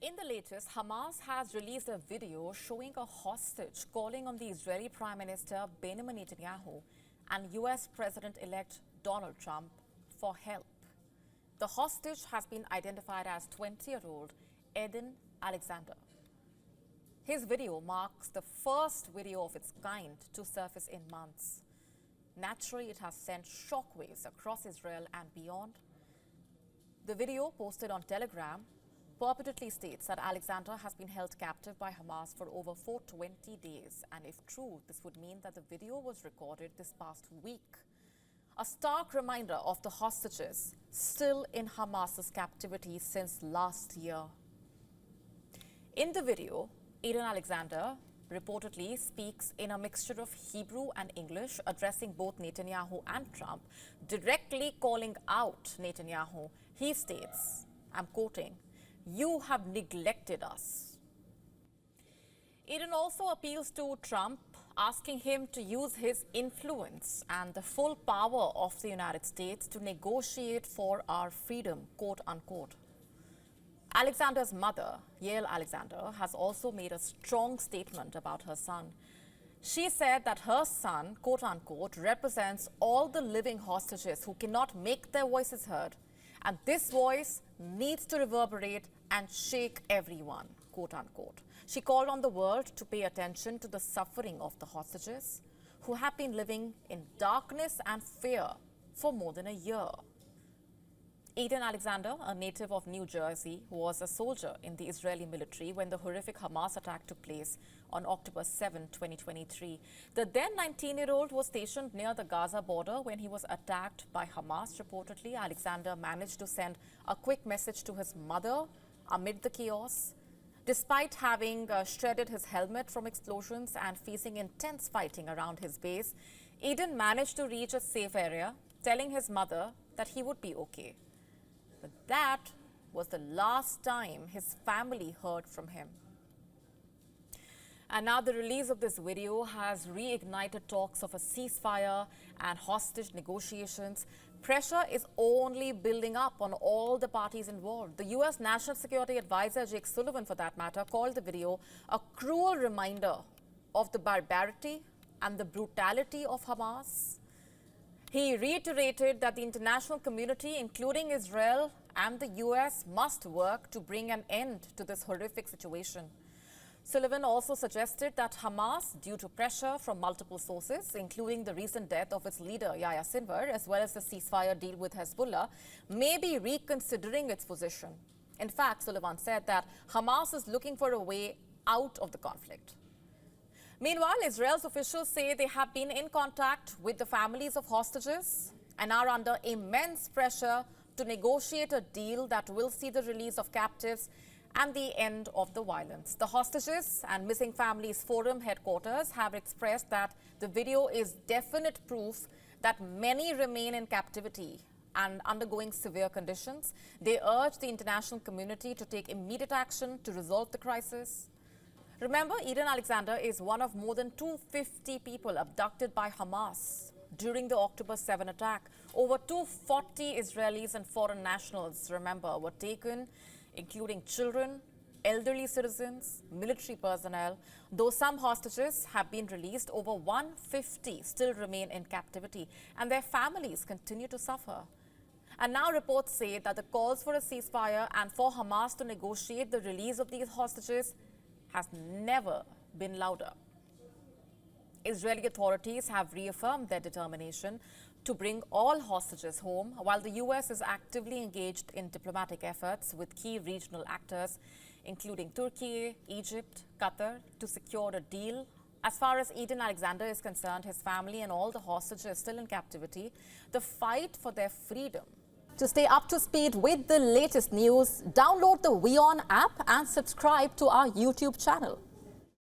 In the latest, Hamas has released a video showing a hostage calling on the Israeli Prime Minister Benjamin Netanyahu and US President-elect Donald Trump for help. The hostage has been identified as 20-year-old Edan Alexander. His video marks the first video of its kind to surface in months. Naturally, it has sent shockwaves across Israel and beyond. The video, posted on Telegram, purportedly states that Alexander has been held captive by Hamas for over 420 days. And if true, this would mean that the video was recorded this past week. A stark reminder of the hostages still in Hamas's captivity since last year. In the video, Edan Alexander reportedly speaks in a mixture of Hebrew and English, addressing both Netanyahu and Trump, directly calling out Netanyahu. He states, I'm quoting, "You have neglected us." Edan also appeals to Trump, asking him to use his influence and the full power of the United States to negotiate for our freedom, quote unquote. Alexander's mother, Yael Alexander, has also made a strong statement about her son. She said that her son, quote unquote, represents all the living hostages who cannot make their voices heard. And this voice needs to reverberate and shake everyone, quote unquote. She called on the world to pay attention to the suffering of the hostages who have been living in darkness and fear for more than a year. Edan Alexander, a native of New Jersey, was a soldier in the Israeli military when the horrific Hamas attack took place on October 7, 2023. The then 19-year-old was stationed near the Gaza border when he was attacked by Hamas. Reportedly, Alexander managed to send a quick message to his mother amid the chaos. Despite having shredded his helmet from explosions and facing intense fighting around his base, Edan managed to reach a safe area, telling his mother that he would be okay. But that was the last time his family heard from him. And now the release of this video has reignited talks of a ceasefire and hostage negotiations. Pressure is only building up on all the parties involved. The U.S. National Security Advisor Jake Sullivan, for that matter, called the video a cruel reminder of the barbarity and the brutality of Hamas. He reiterated that the international community, including Israel and the U.S., must work to bring an end to this horrific situation. Sullivan also suggested that Hamas, due to pressure from multiple sources, including the recent death of its leader, Yahya Sinwar, as well as the ceasefire deal with Hezbollah, may be reconsidering its position. In fact, Sullivan said that Hamas is looking for a way out of the conflict. Meanwhile, Israel's officials say they have been in contact with the families of hostages and are under immense pressure to negotiate a deal that will see the release of captives and the end of the violence. The Hostages and Missing Families Forum headquarters have expressed that the video is definite proof that many remain in captivity and undergoing severe conditions. They urge the international community to take immediate action to resolve the crisis. Remember, Edan Alexander is one of more than 250 people abducted by Hamas during the October 7 attack. Over 240 Israelis and foreign nationals, remember, were taken, including children, elderly citizens, military personnel. Though some hostages have been released, over 150 still remain in captivity, and their families continue to suffer. And now reports say that the calls for a ceasefire and for Hamas to negotiate the release of these hostages has never been louder. Israeli authorities have reaffirmed their determination to bring all hostages home, while the U.S. is actively engaged in diplomatic efforts with key regional actors, including Turkey, Egypt, Qatar, to secure a deal. As far as Edan Alexander is concerned, his family and all the hostages still in captivity, the fight for their freedom. To stay up to speed with the latest news, download the WION app and subscribe to our YouTube channel.